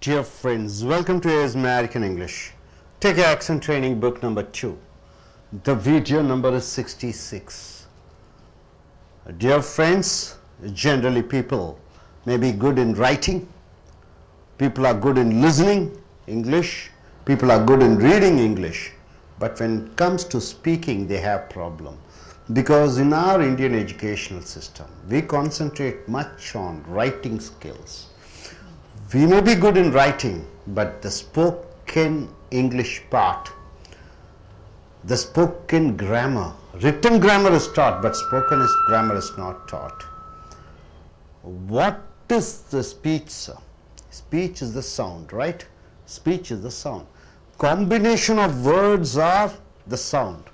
Dear friends, welcome to AS American English. Take Accent Training book number 2. The video number is 66. Dear friends, generally people may be good in writing, people are good in listening English, people are good in reading English, but when it comes to speaking they have problem. Because in our Indian educational system, we concentrate much on writing skills. We may be good in writing, but the spoken English part, the spoken grammar, written grammar is taught, but spoken grammar is not taught. What is the speech, sir? Speech is the sound, right? Speech is the sound. Combination of words are the sound.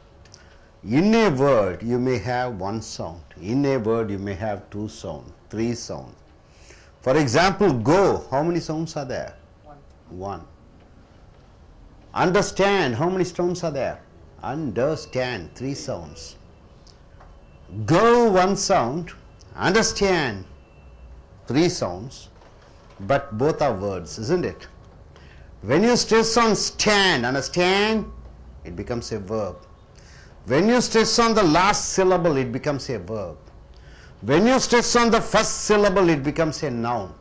In a word, you may have one sound. In a word, you may have two sounds, three sounds. For example, go, how many sounds are there? One. Understand, how many sounds are there? Understand, three sounds. Go, one sound. Understand, three sounds. But both are words, isn't it? When you stress on stand, understand, it becomes a verb. When you stress on the last syllable, it becomes a verb. When you stress on the first syllable, it becomes a noun.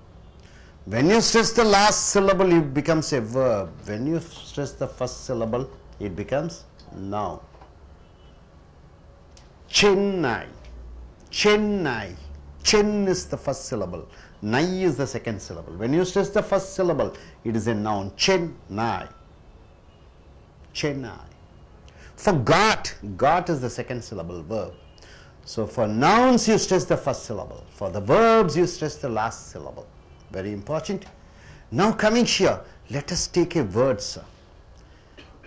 When you stress the last syllable, it becomes a verb. When you stress the first syllable, it becomes noun. Chennai. Chennai. Chen is the first syllable. Nai is the second syllable. When you stress the first syllable, it is a noun. Chennai. Chennai. For got, got is the second syllable, verb. So for nouns you stress the first syllable. For the verbs you stress the last syllable. Very important. Now coming here, let us take a word, sir.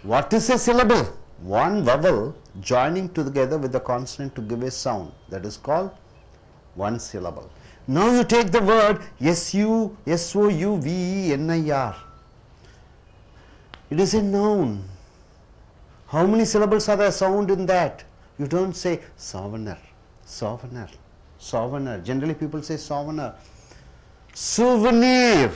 What is a syllable? One vowel joining together with the consonant to give a sound. That is called one syllable. Now you take the word S-O-U-V-E-N-I-R. It is a noun. How many syllables are there sound in that? You don't say souvenir, souvenir, souvenir. Generally people say souvenir. Souvenir,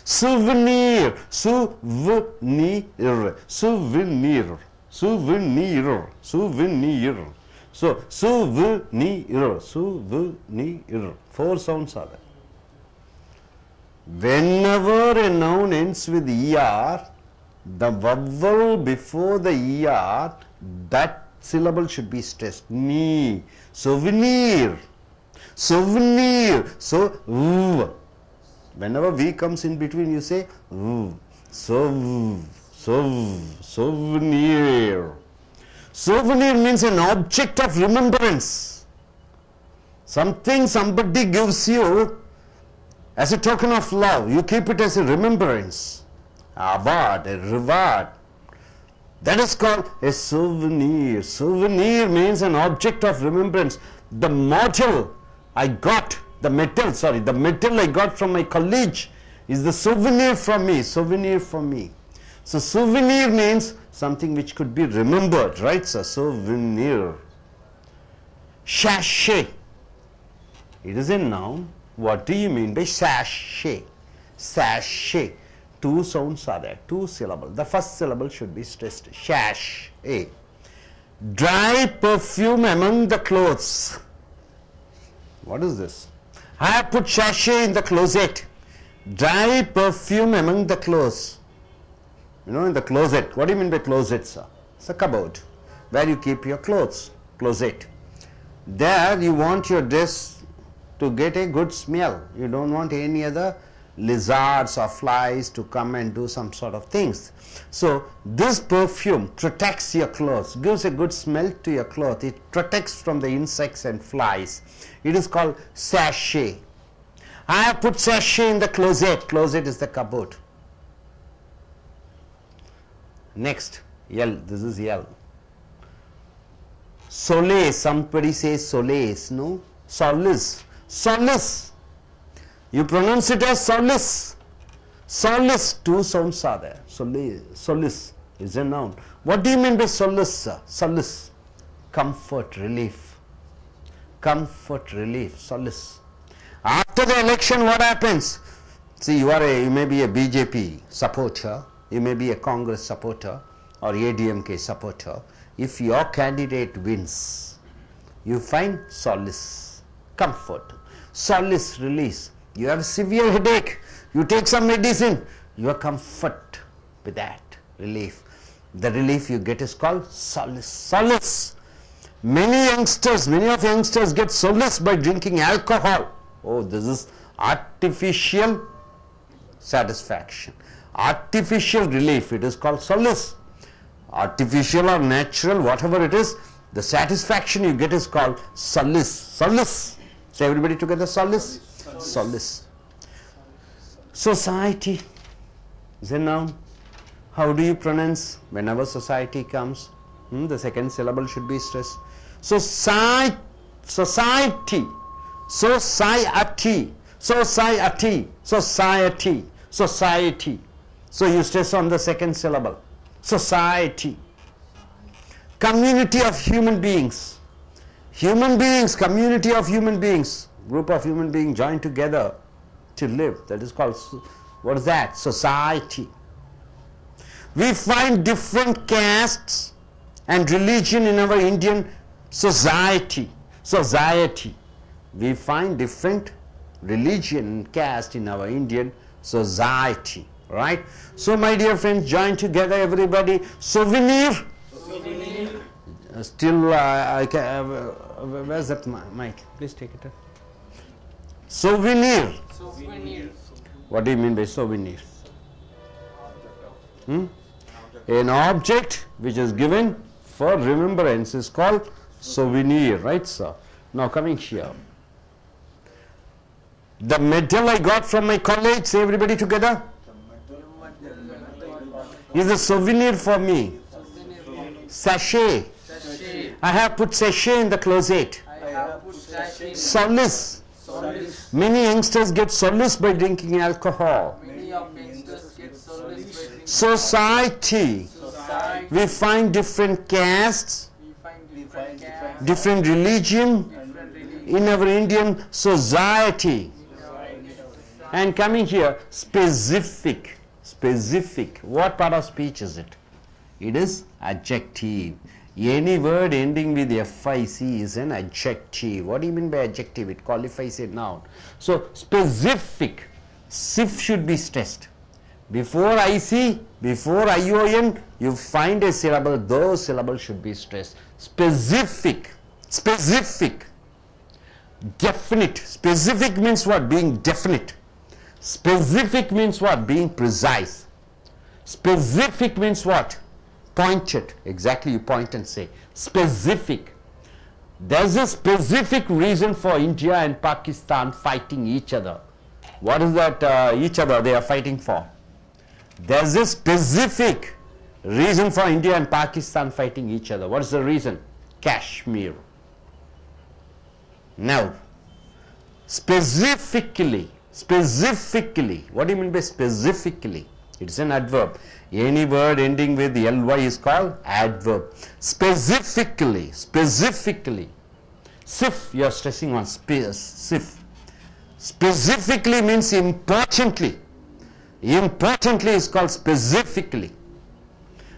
souvenir, souvenir, souvenir, souvenir, souvenir. So, souvenir, souvenir. Four sounds are there. Whenever a noun ends with ER, the vowel before the ER, that syllable should be stressed. Ni, souvenir, souvenir. So, v. Whenever V comes in between, you say v. Souvenir. Souvenir means an object of remembrance. Something somebody gives you as a token of love. You keep it as a remembrance. Award, a reward. That is called a souvenir. Souvenir means an object of remembrance. The model I got, the medal I got from my college is the souvenir from me, souvenir from me. So souvenir means something which could be remembered, right sir? Souvenir. Sachet. It is a noun. What do you mean by sachet? Sachet. Two sounds are there, two syllables. The first syllable should be stressed. Sash, A. Dry perfume among the clothes. What is this? I have put sachet in the closet. Dry perfume among the clothes. You know, in the closet. What do you mean by closet, sir? It's a cupboard where you keep your clothes. Closet. There you want your dress to get a good smell. You don't want any other lizards or flies to come and do some sort of things. So this perfume protects your clothes, gives a good smell to your cloth. It protects from the insects and flies. It is called sachet. I have put sachet in the closet. Closet is the cupboard. Next, L. This is L. Solace. Somebody says solace. No? Solace. Solace. You pronounce it as solace. Solace, two sounds are there. Solace, solace is a noun. What do you mean by solace, sir? Solace, comfort, relief. Comfort, relief, solace. After the election, what happens? See, you may be a BJP supporter, you may be a Congress supporter or ADMK supporter. If your candidate wins, you find solace, comfort, solace, release. You have a severe headache, you take some medicine, you are comfort with that, relief. The relief you get is called solace. Solace. Many of youngsters get solace by drinking alcohol. Oh, this is artificial satisfaction, artificial relief. It is called solace. Artificial or natural, whatever it is, the satisfaction you get is called solace. Solace. Say everybody together, solace. Solace. Solace. Society is a noun. How do you pronounce whenever society comes? The second syllable should be stressed. Society. Society. Society. Society. Society. Society. So you stress on the second syllable. Society. Community of human beings. Human beings, community of human beings. Group of human beings joined together to live. That is called, what is that? Society. We find different castes and religion in our Indian society. Society. We find different religion and caste in our Indian society. Right? So my dear friends, join together everybody. Souvenir. Souvenir. Still, I can, where's that mic? Please take it up. Souvenir. Souvenir. What do you mean by souvenir? An object which is given for remembrance is called souvenir, right sir? Now coming here. The medal I got from my college, say everybody together, is a souvenir for me. Sachet. I have put sachet in the closet. Solace. Many youngsters get solace by drinking alcohol. Society. We find different castes, different religion in our Indian society. And coming here, specific. Specific. What part of speech is it? It is adjective. Any word ending with FIC is an adjective. What do you mean by adjective? It qualifies a noun. So specific. SIF should be stressed. Before IC, before ION, you find a syllable, those syllables should be stressed. Specific. Specific. Definite. Specific means what? Being definite. Specific means what? Being precise. Specific means what? Pointed. Exactly, you point and say. Specific. There's a specific reason for India and Pakistan fighting each other. What is that each other they are fighting for? There's a specific reason for India and Pakistan fighting each other. What is the reason? Kashmir. Now, specifically, what do you mean by specifically? It's an adverb. Any word ending with ly is called adverb. Specifically. SIF, you are stressing on SIF. Specifically means importantly. Importantly is called specifically.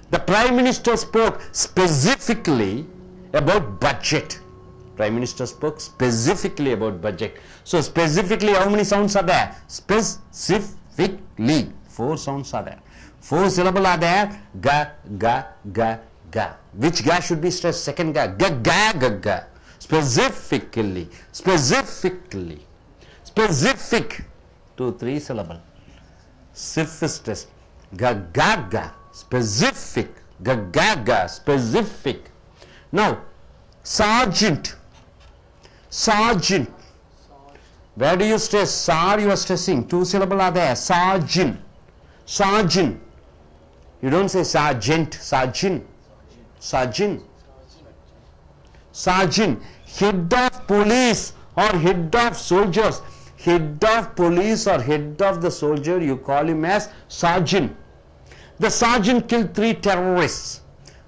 The Prime Minister spoke specifically about budget. Prime Minister spoke specifically about budget. So specifically, how many sounds are there? Specifically. 4 sounds are there. 4 syllables are there. Ga, ga, ga, ga. Which ga should be stressed? Second ga. Ga, ga, ga, ga. Specifically. Specifically. Specific. 2, 3 syllables. SIF is stressed. Ga, ga, ga. Specific. Ga, ga, ga. Specific. Now, sergeant. Sergeant. Where do you stress? Sar, you are stressing. 2 syllables are there. Sergeant. Sergeant. You don't say sergeant. Sergeant. Sergeant. Sergeant. Head of police or head of soldiers. Head of police or head of the soldier, you call him as sergeant. The sergeant killed 3 terrorists.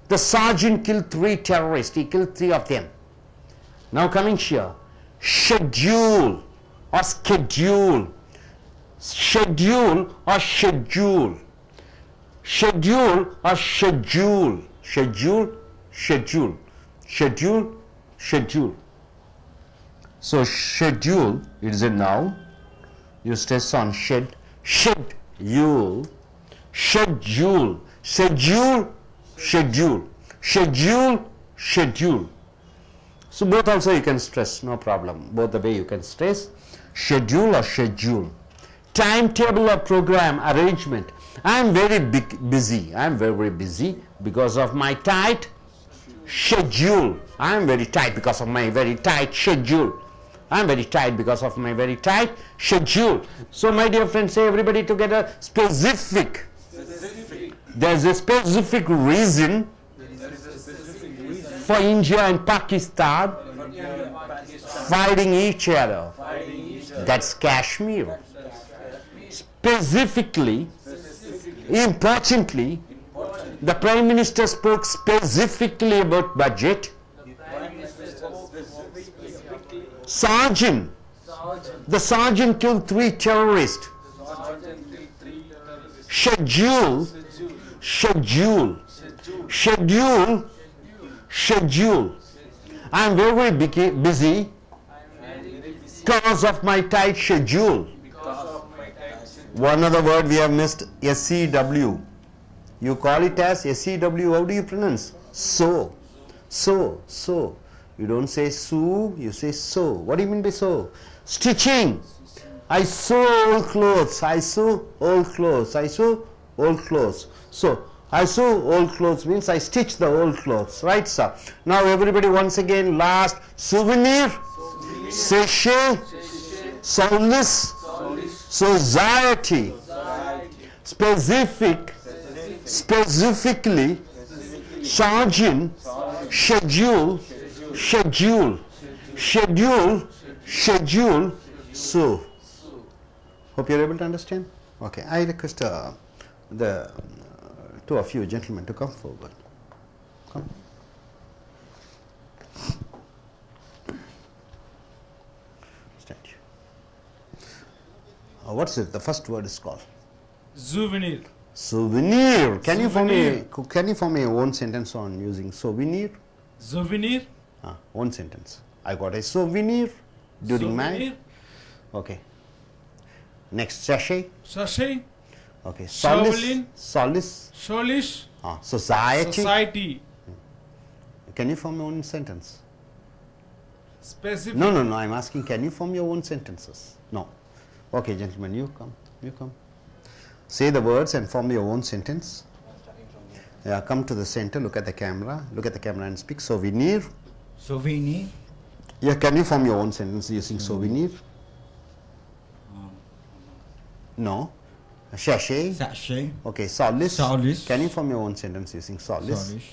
The sergeant killed 3 terrorists. He killed 3 of them. Now coming here. Schedule or schedule. schedule or schedule, schedule or schedule, schedule, schedule, schedule, schedule. So schedule, it is a noun. You stress on schedule, schedule, schedule, schedule, schedule, schedule. So both also you can stress, no problem. Both the way you can stress, schedule or schedule. Timetable or program arrangement. I am very busy. I am very busy because of my tight schedule. I am very tight because of my very tight schedule. I am very tight because of my very tight schedule. So my dear friends, say everybody together, specific. There is a specific reason for India and Pakistan fighting each other. That's Kashmir. Specifically, importantly, the Prime Minister spoke specifically about budget. Sergeant, the sergeant killed 3 terrorists. Schedule, schedule, schedule, schedule. I am very busy because of my tight schedule. One other word we have missed, SEW. You call it as SEW, how do you pronounce? So. So, so. You don't say sew, you say sew. What do you mean by sew? Stitching. I sew old clothes. I sew old clothes. I sew old clothes. So, I sew old clothes means I stitch the old clothes. Right, sir? Now, everybody once again, last. Souvenir. Sachet. Solace. Society. Specific. Specifically. Sergeant. Schedule. Schedule, schedule, schedule, so. Hope you're able to understand. Okay, I request the two of you gentlemen to come forward. Come. Stand here. What's it? The first word is called? Souvenir. Souvenir. Can you form a one sentence on using souvenir? Souvenir. One sentence. I got a souvenir during my. Okay. Next, sachet. Sachet. Okay. Solace. Shaolin. Solace. Solish. Society. Society. Can you form your own sentence? Specific. No, no, no. I'm asking, can you form your own sentences? No. Okay, gentlemen, you come. You come. Say the words and form your own sentence. Yeah, come to the center. Look at the camera. Look at the camera and speak. Souvenir. Souvenir. Yeah, can you form your own sentence using souvenir? No. Sachet. Sachet. Okay, solace. Solace. Can you form your own sentence using solace? Solace.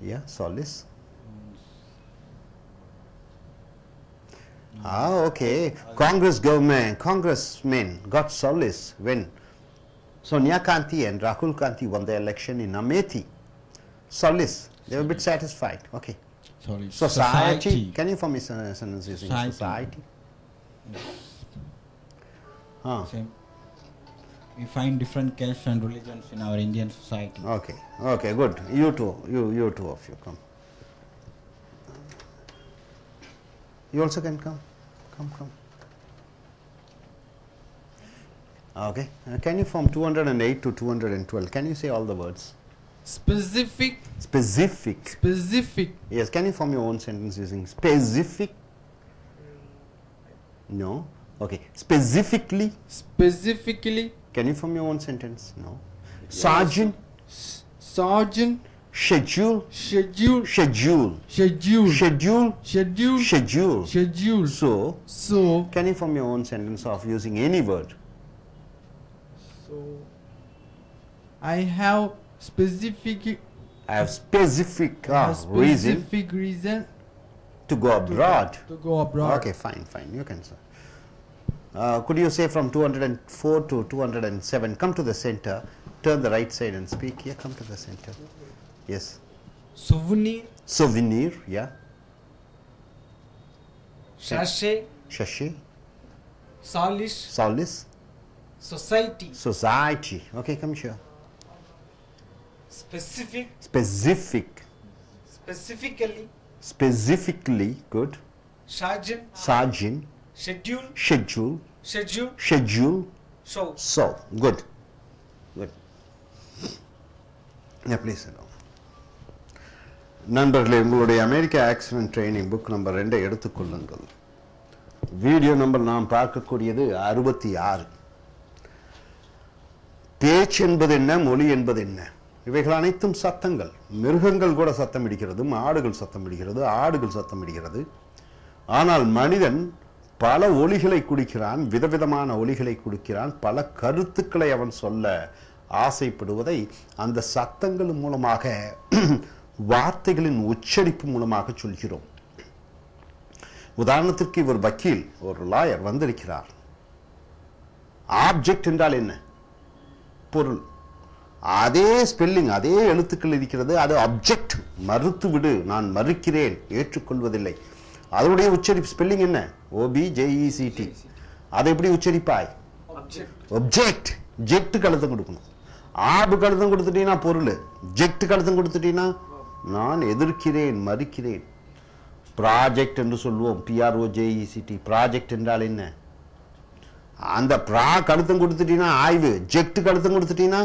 Yeah, solace. Okay. Congressmen got solace when Sonia Gandhi and Rahul Gandhi won the election in Amethi. Solace. They were a bit satisfied. Okay. Solace. Society. Can you form a sentence using Society. society? Same. We find different castes and religions in our Indian society. Okay. Okay, good. You two of you come. You also can come. Come. Okay. Can you form 208 to 212? Can you say all the words? Specific. Specific. Specific. Yes. Can you form your own sentence using specific? No. Okay. Specifically. Specifically. Can you form your own sentence? No. Sergeant. Sergeant. Schedule. Schedule. Schedule. Schedule. Schedule. Schedule. Schedule. Schedule. So, can you form your own sentence of using any word? So, I have specific. I have specific reason to go abroad. To go abroad. Okay, fine. You can say. Could you say from 204 to 207? Come to the center. Turn the right side and speak. Here, come to the center. Yes. Souvenir. Souvenir. Yeah. Sachet. Sachet. Solace. Solace. Society. Society. Okay, come here. Specific. Specific. Specifically. Specifically. Good. Sergeant. Sergeant. Schedule. Schedule. Schedule. Schedule. So. So. Good. Good. Yeah, please sit down. நண்பர்களே, உங்களுடைய அமெரிக்க accident training book number 2 எடுத்துக்கொள்ளுங்கள். Video number நாம் பார்க்கக்கூடியது 66. பேச்சு என்பது என்ன, மொழி என்பது என்ன? இவைகள் அனைத்தும் சத்தங்கள். மிருகங்கள் கூட சத்தம் இடுகிறது, மாடுகள் சத்தம் இடுகிறது, ஆடுகள் சத்தம் இடுகிறது. ஆனால் மனிதன் பல ஒலிகளை குடிக்கிறான், விதவிதமான ஒலிகளை குடிக்கிறான். பல கருத்துக்களை அவன் சொல்ல ஆசைப்படுவதை அந்த சத்தங்கள் மூலமாக, வார்த்தைகளின் உச்சரிப்பு மூலமாக சொல்கிறோம். உதாரணத்திற்கு இவர் வக்கீல், ஒரு லாயர் வந்திருக்கிறார். ஆப்ஜெக்ட் என்றால் என்ன? பொருள். அதே ஸ்பெல்லிங், அதே எழுத்துக்கள் இருக்கிறது. அது அப்ஜெக்ட். மறுத்து விடு, நான் மறுக்கிறேன், ஏற்றுக்கொள்வதில்லை. அதனுடைய உச்சரிப்பு ஸ்பெல்லிங் என்ன? OBJECT. அதை எப்படி உச்சரிப்பாய்? ஒப்ஜெக்ட். ஜெக்ட் கழுத்தம் கொடுக்கணும். ஆபு கழுத்தம் கொடுத்துட்டீங்கன்னா பொருள். ஜெக்ட் கழுத்தம் கொடுத்துட்டீங்கன்னா நான் எதிர்க்கிறேன், மறுக்கிறேன். ப்ராஜெக்ட் என்று சொல்லுவோம். PROJECT. ப்ராஜெக்ட் என்றால் என்ன? அந்த கழுத்தம் கொடுத்துட்டீங்கன்னா ஆய்வு. ஜெக்ட் கழுத்தம் கொடுத்துட்டீங்கன்னா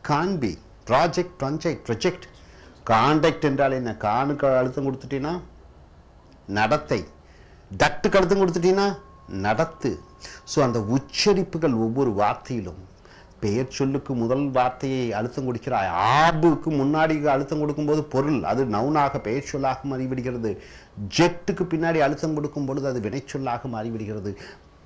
காண்பி. Project, project. கான்டெக்ட் என்றால் என்ன? கானுக்கு அழுத்தம் கொடுத்துட்டீங்கன்னா நடத்தை. டக்ட் கழுத்தம் கொடுத்துட்டீங்கன்னா நடத்து. ஸோ அந்த உச்சரிப்புகள் ஒவ்வொரு வார்த்தையிலும், பெயர் சொல்லுக்கு முதல் வார்த்தையை அழுத்தம் கொடுக்கிறாய். ஆபுக்கு முன்னாடி அழுத்தம் கொடுக்கும்போது பொருள், அது நவுனாக பெயர் சொல்லாக மாறிவிடுகிறது. ஜெக்டுக்கு பின்னாடி அழுத்தம் கொடுக்கும் பொழுது அது வினைச்சொல்லாக மாறிவிடுகிறது.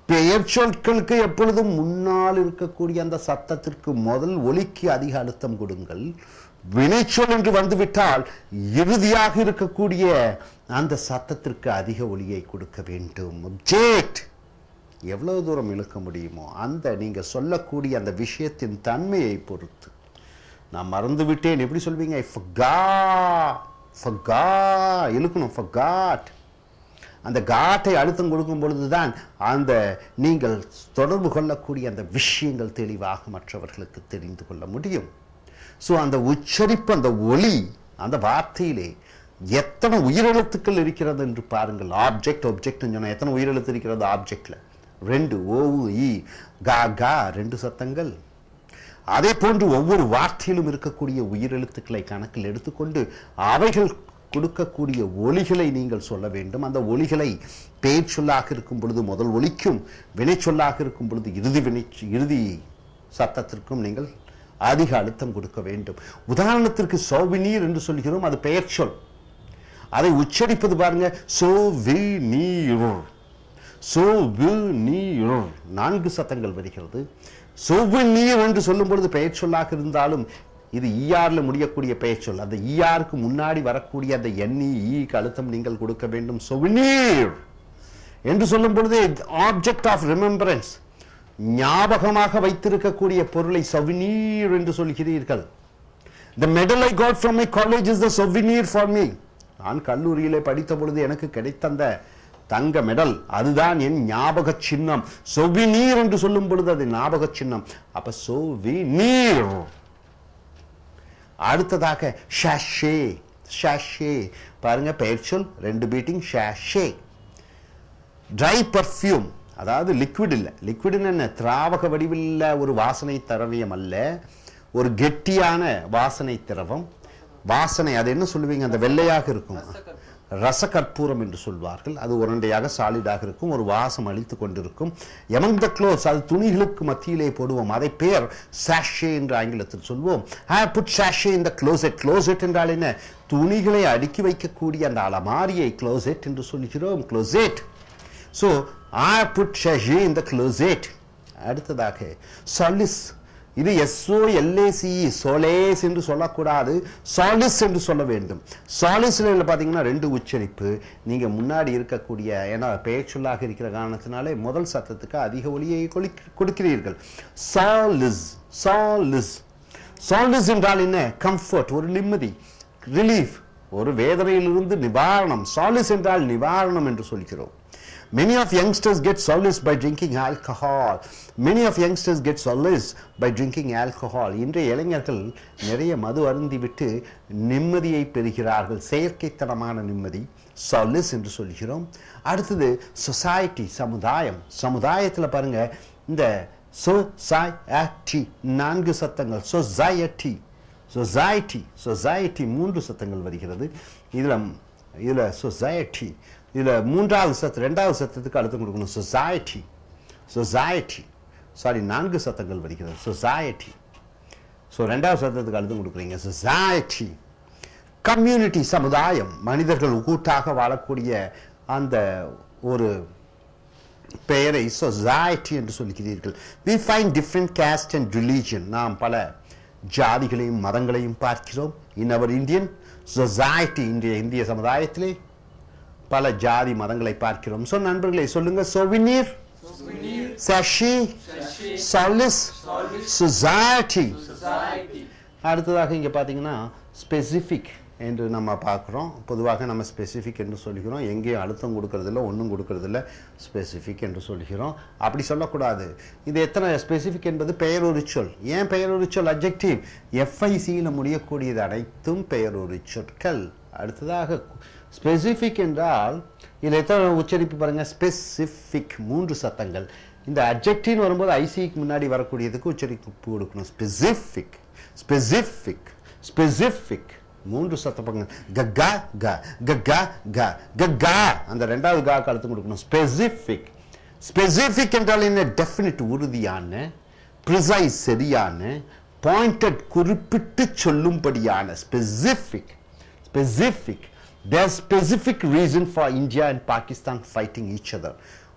பெயர் சொற்களுக்கு எப்பொழுதும் முன்னால் இருக்கக்கூடிய அந்த சத்தத்திற்கு முதல் ஒலிக்கு அதிக அழுத்தம் கொடுங்கள். வினைச்சொல் என்று வந்துவிட்டால் இறுதியாக இருக்கக்கூடிய அந்த சத்தத்திற்கு அதிக ஒலியை கொடுக்க வேண்டும். ஆப்ஜெக்ட் எவ்வளவு தூரம் இழுக்க முடியுமோ அந்த நீங்க சொல்லக்கூடிய அந்த விஷயத்தின் தன்மையை பொறுத்து. நான் மறந்து விட்டேன் எப்படி சொல்வீங்க? இழுக்கணும். forgot. அந்த காட்டை அழுத்தம் கொடுக்கும் பொழுதுதான் அந்த நீங்கள் தொடர்பு கொள்ளக்கூடிய அந்த விஷயங்கள் தெளிவாக மற்றவர்களுக்கு தெரிந்து கொள்ள முடியும். ஸோ அந்த உச்சரிப்பு, அந்த ஒலி, அந்த வார்த்தையிலே எத்தனை உயிரெழுத்துக்கள் இருக்கிறது என்று பாருங்கள். ஆப்ஜெக்ட் சொன்னா எத்தனை உயிரெழுத்து இருக்கிறது ஆப்ஜெக்ட்ல? 2. OU கா 2 சத்தங்கள். அதே போன்று ஒவ்வொரு வார்த்தையிலும் இருக்கக்கூடிய உயிரெழுத்துக்களை கணக்கில் எடுத்துக்கொண்டு அவைகள் கொடுக்கக்கூடிய ஒலிகளை நீங்கள் சொல்ல வேண்டும். அந்த ஒலிகளை பெயர் சொல்லாக இருக்கும் பொழுது முதல் ஒலிக்கும், வினை சொல்லாக இருக்கும் பொழுது இறுதி சத்தத்திற்கும் நீங்கள் அதிக அழுத்தம் கொடுக்க வேண்டும். உதாரணத்திற்கு சோவினீர் என்று சொல்கிறோம், அது பெயர் சொல். அதை உச்சரிப்பது பாருங்க, சோவினீர். 4 சத்தங்கள் வருகிறது. சோவினீர் என்று சொல்லும் பொழுது பெயர் சொல்லாக இருந்தாலும் இது ERல முடியக்கூடிய பெயர் சொல். அந்த ERக்கு முன்னாடி வரக்கூடிய அந்த NEEக்கு அழுத்தம் நீங்கள் கொடுக்க வேண்டும். சோவினீர் என்று சொல்லும் பொழுது ஆப்ஜெக்ட் ஆஃப் ரிமெம்பரன்ஸ், ஞாபகமாக வைத்திருக்கக்கூடிய பொருளை சோவினீர் என்று சொல்கிறீர்கள். The medal I got from my college is the souvenir for me. நான் கல்லூரியிலே படித்த பொழுது எனக்கு கிடைத்த அந்த தங்க மெடல், அதுதான் என் ஞாபக சின்னம். சோவினீர் என்று சொல்லும் பொழுது அது ஞாபக சின்னம். அப்ப சோவினீர். அடுத்ததாக ஷாஷே. ஷாஷே பாருங்க, பெயர் சொல், 2 பீட்டிங். ஷாஷே. ட்ரை பர்ஃப்யூம், அதாவது லிக்விட் இல்லை. லிக்விட்னு என்ன? திராவக வடிவில் ஒரு வாசனை திரவியம் அல்ல, ஒரு கெட்டியான வாசனை திரவம். வாசனை அது என்ன சொல்லுவீங்க? அந்த வெள்ளையாக இருக்கும் ரசகற்பூரம் என்று சொல்வார்கள். அது உருண்டையாக சாலிடாக இருக்கும், ஒரு வாசம் அளித்து கொண்டிருக்கும். எமங் த க்ளோத்ஸ், அது துணிகளுக்கு மத்தியிலே போடுவோம். அதை பேர் சாஷே என்று ஆங்கிலத்தில் சொல்வோம். I put sachet in the closet. Closet என்றால் என்ன? துணிகளை அடுக்கி வைக்கக்கூடிய அந்த அலமாரியை க்ளோசெட் என்று சொல்கிறோம். Closet. So I put sachet in the closet. அடுத்ததாக சாலிஸ். இது SOLACE, சோலேஸ் என்று சொல்லக்கூடாது, சாலிஸ் என்று சொல்ல வேண்டும். சாலிஸ்ல பார்த்தீங்கன்னா 2 உச்சரிப்பு. நீங்க முன்னாடி இருக்கக்கூடிய, ஏன்னா பெயர் சொல்லாக இருக்கிற காரணத்தினாலே முதல் சத்தத்துக்கு அதிக ஒலியை கொடுக்கிறீர்கள். சாலிஸ். சாலிஸ். சாலிஸ் என்றால் என்ன? கம்ஃபர்ட், ஒரு நிம்மதி, ரிலீஃப், ஒரு வேதனையிலிருந்து நிவாரணம். சாலிஸ் என்றால் நிவாரணம் என்று சொல்கிறோம். Many of youngsters get solace by drinking alcohol. Many of youngsters get solace by drinking alcohol. இன்றைய இளைஞர்கள் நிறைய மது அருந்தி விட்டு நிம்மதியை பெறுகிறார்கள். செயற்கைத்தனமான நிம்மதி, solace என்று சொல்கிறோம். அடுத்தது சொசைட்டி, சமுதாயம். சமுதாயத்தில் பாருங்க, இந்த society 4 சத்தங்கள். society, society, society 3 சத்தங்கள் வருகிறது. இதுல society, இதுல மூன்றாவது சத்தம், இரண்டாவது சத்தத்துக்கு அழுத்தம் கொடுக்கணும். society, society, சாரி 4 சத்தங்கள் வருகிறது. society, ஸோ ரெண்டாவது சத்தத்துக்கு அழுத்தம் கொடுக்குறீங்க. society, கம்யூனிட்டி, சமுதாயம், மனிதர்கள் கூட்டாக வாழக்கூடிய அந்த ஒரு பெயரை சொசைட்டி என்று சொல்கிறீர்கள். we find different caste and religion. நாம் பல ஜாதிகளையும் மதங்களையும் பார்க்கிறோம். in our Indian society, இந்திய சமுதாயத்திலே பல ஜாதி மதங்களை பார்க்கிறோம். ஸோ நண்பர்களை சொல்லுங்க. சோவினீர், சஷி, சாலிஸ், சொசைட்டி. அடுத்ததாக இங்கே பார்த்தீங்கன்னா ஸ்பெசிஃபிக் என்று நம்ம பார்க்குறோம். பொதுவாக நம்ம ஸ்பெசிஃபிக் என்று சொல்கிறோம். எங்கேயும் அழுத்தம் கொடுக்கறதில்ல, ஒன்றும் கொடுக்கறதில்ல, ஸ்பெசிஃபிக் என்று சொல்கிறோம். அப்படி சொல்லக்கூடாது. இது எத்தனை ஸ்பெசிஃபிக் என்பது பெயரொரு சொல். ஏன் பெயரொரு சொல்? அட்ஜெக்டிவ். எஃப்ஐசியில் முடியக்கூடியது அனைத்தும் பெயரொரு சொற்கள். அடுத்ததாக ஸ்பெசிஃபிக் என்றால் இதில் எத்தனை உச்சரிப்பு பாருங்க. ஸ்பெசிஃபிக் 3 சத்தங்கள். இந்த அட்ஜெக்டிவ்னு வரும்போது ஐசிக்கு முன்னாடி வரக்கூடியதுக்கு உச்சரிப்பு கொடுக்கணும். Specific, specific, specific 3 சத்தப்பங்க. கக்கா க, கக்கா க, கக்கா, அந்த ரெண்டாவது கா கழுத்து கொடுக்கணும். ஸ்பெசிஃபிக். ஸ்பெசிஃபிக் என்றால் என்ன? டெஃபினிட், உறுதியான, ப்ரிசைஸ், சரியான, பாயிண்டட், குறிப்பிட்டு சொல்லும்படியான. Specific, specific. There's specific reason for India and Pakistan fighting each other.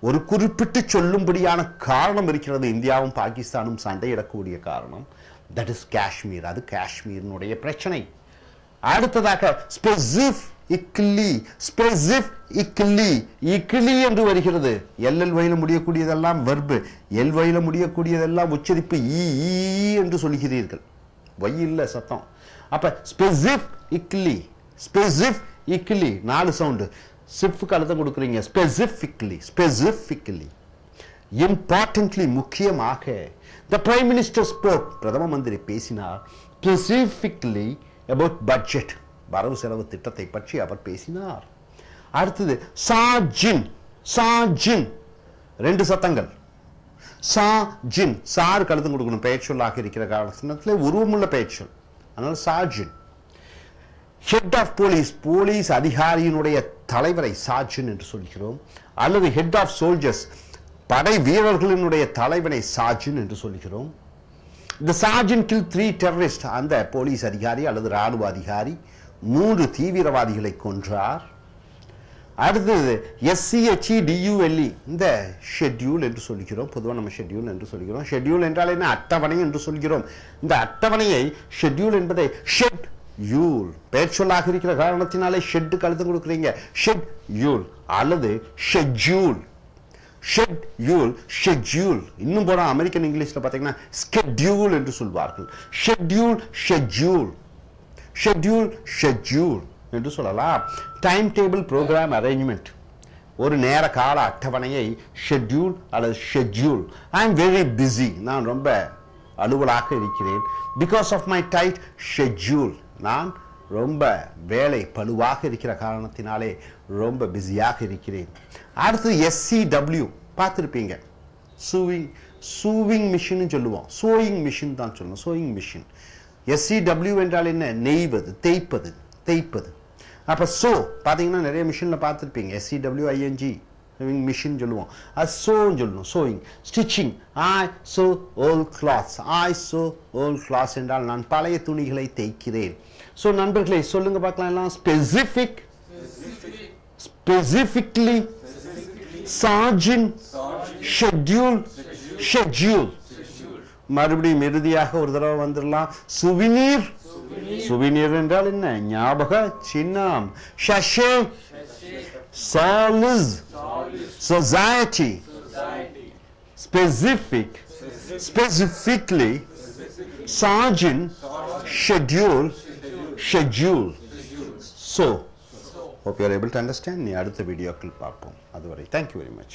ஒரு குறிப்பிட்டு சொல்லும்படியான காரணம் இருக்கிறது. இந்தியாவும் பாகிஸ்தானும் சண்டையிடக்கூடிய காரணம். That is Kashmir. அது காஷ்மீரினுடைய பிரச்சனை. அடுத்ததாக ஸ்பெசிஃபிக்லி, ஸ்பெசிஃபிக்லி, இக்லி என்று வருகிறது. எல்எல் வயில முடியக்கூடியதெல்லாம் வெர்பு, எல் வயில முடியக்கூடியதெல்லாம் உச்சரிப்பு ஈ என்று சொல்கிறீர்கள். வை இல்ல சத்தம். அப்ப ஸ்பெசிஃபிக்லி, ஸ்பெசிஃபிக்லி 4 சவுண்டு. சிஃப்க்கு அழுத்தம் கொடுக்குறீங்க. Specifically, specifically. இம்பார்ட்டன்ட்லி, முக்கியமாக. த பிரைம் மினிஸ்டர் ஸ்போக், பிரதம மந்திரி பேசினார். ஸ்பெசிஃபிக்லி about budget, வரவு செலவு திட்டத்தை பற்றி அவர் பேசினார். அடுத்தது சாஜின், சாஜின் 2 சத்தங்கள். சாஜின், சார் கழுத்தம் கொடுக்கணும். பெயர் சொல்லாக இருக்கிற காரணத்தினால் உருவமுள்ள பெயர் சொல், அதனால சாஜின். ஹெட் ஆஃப் போலீஸ், போலீஸ் அதிகாரியினுடைய தலைவரை சாஜின் என்று சொல்கிறோம். அல்லது ஹெட் ஆஃப் சோல்ஜர்ஸ், படை வீரர்களினுடைய தலைவனை சாஜின் என்று சொல்கிறோம். The sergeant killed 3 terrorists. அந்த போலீஸ் அதிகாரி அல்லது ராணுவ அதிகாரி 3 தீவிரவாதிகளை கொன்றார். அடுத்தது SCHEDULE, இந்த ஷெட்யூல் என்று சொல்கிறோம். பொதுவாக நம்ம ஷெட்யூல் என்று சொல்கிறோம். ஷெட்யூல் என்றால் என்ன? அட்டவணை என்று சொல்கிறோம். இந்த அட்டவணையை, ஷெட்யூல் என்பதை ஷெட் யூல், பெயர் சொல்லாக இருக்கிற காரணத்தினாலே ஷெட்டுக்கு அழுத்தம் கொடுக்குறீங்க. ஷெட் யூல் அல்லது ஷெட்யூல், ஷெட்யூல், ஷெட்யூல். இன்னும் போனா அமெரிக்கன் இங்கிலீஷ்ல பார்த்தீங்கன்னா ஸ்கெட்யூல் என்று சொல்வார்கள். ஷெட்யூல், ஷெட்யூல், ஷெட்யூல், ஷெட்யூல் என்று சொல்லலாம். டைம் டேபிள், ப்ரோக்ராம் அரேஞ்ச்மெண்ட், ஒரு நேர கால அட்டவணையை ஷெட்யூல் அல்லது schedule. I am very busy, நான் ரொம்ப அலுவலாக இருக்கிறேன். Because of my tight schedule, நான் ரொம்ப வேலை பழுவாக இருக்கிற காரணத்தினாலே ரொம்ப பிஸியாக இருக்கிறேன். அடுத்து SCW பார்த்துருப்பீங்க. சூவிங் மிஷின் சொல்லுவோம். சோயிங் மிஷின் தான் சொல்லணும். Sowing machine. SCW என்றால் என்ன? நெய்வது, தேய்ப்பது, தேய்ப்பது. அப்போ பார்த்தீங்கன்னா நிறைய மிஷினில் பார்த்துருப்பீங்க. SCWING மிஷின் சொல்லுவோம். அது சோன்னு சொல்லணும். சோயிங். ஸ்டிச்சிங், ஐ சோ ஓல்ட் கிளாத்ஸ், ஐ சோ ஓல்ட் கிளாத்ஸ் என்றால் நான் பழைய துணிகளை தேய்க்கிறேன். ஸோ நண்பர்களை சொல்லுங்க பார்க்கலாம் எல்லாம். ஸ்பெசிஃபிக், ஸ்பெசிஃபிக்லி, சார்ஜின், ஷெட்யூல், ஷெட்யூல். மறுபடியும் இறுதியாக ஒரு தடவை வந்துடலாம். சுவினீர், சுவினீர் என்றால் என்ன? ஞாபக சின்னம். ஷஷே, சாலிஸ், சொசைட்டி. ஸ்பெசிஃபிக், ஸ்பெசிஃபிக்லி, சார்ஜின், schedule, schedule. So hope you are able to understand. நீ அடுத்த வீடியோக்கள் பார்ப்போம். அதுவரை thank you very much.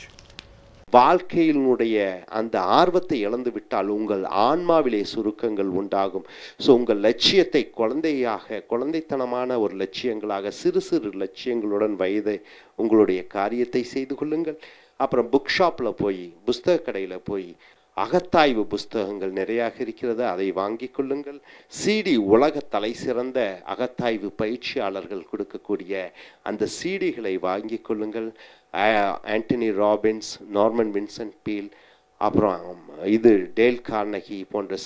வாழ்க்கையினுடைய அந்த ஆர்வத்தை இழந்து விட்டால் உங்கள் ஆன்மாவிலே சுருக்கங்கள் உண்டாகும். ஸோ உங்கள் லட்சியத்தை குழந்தைத்தனமான ஒரு லட்சியங்களாக சிறு சிறு லட்சியங்களுடன் உங்களுடைய காரியத்தை செய்து கொள்ளுங்கள். அப்புறம் புக் ஷாப்பில் போய் புஸ்தக கடையில் போய் அகத்தாய்வு புஸ்தகங்கள் நிறையாக இருக்கிறது, அதை வாங்கி கொள்ளுங்கள். சிடி உலக தலை சிறந்த அகத்தாய்வு பயிற்சியாளர்கள் கொடுக்கக்கூடிய அந்த சிடிகளை வாங்கி கொள்ளுங்கள். Anthony Robbins, Norman Vincent Peale, அப்புறம் டேல் கார்னகி போன்ற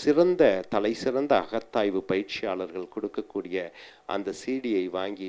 தலை சிறந்த அகத்தாய்வு பயிற்சியாளர்கள் கொடுக்கக்கூடிய அந்த சிடியை வாங்கி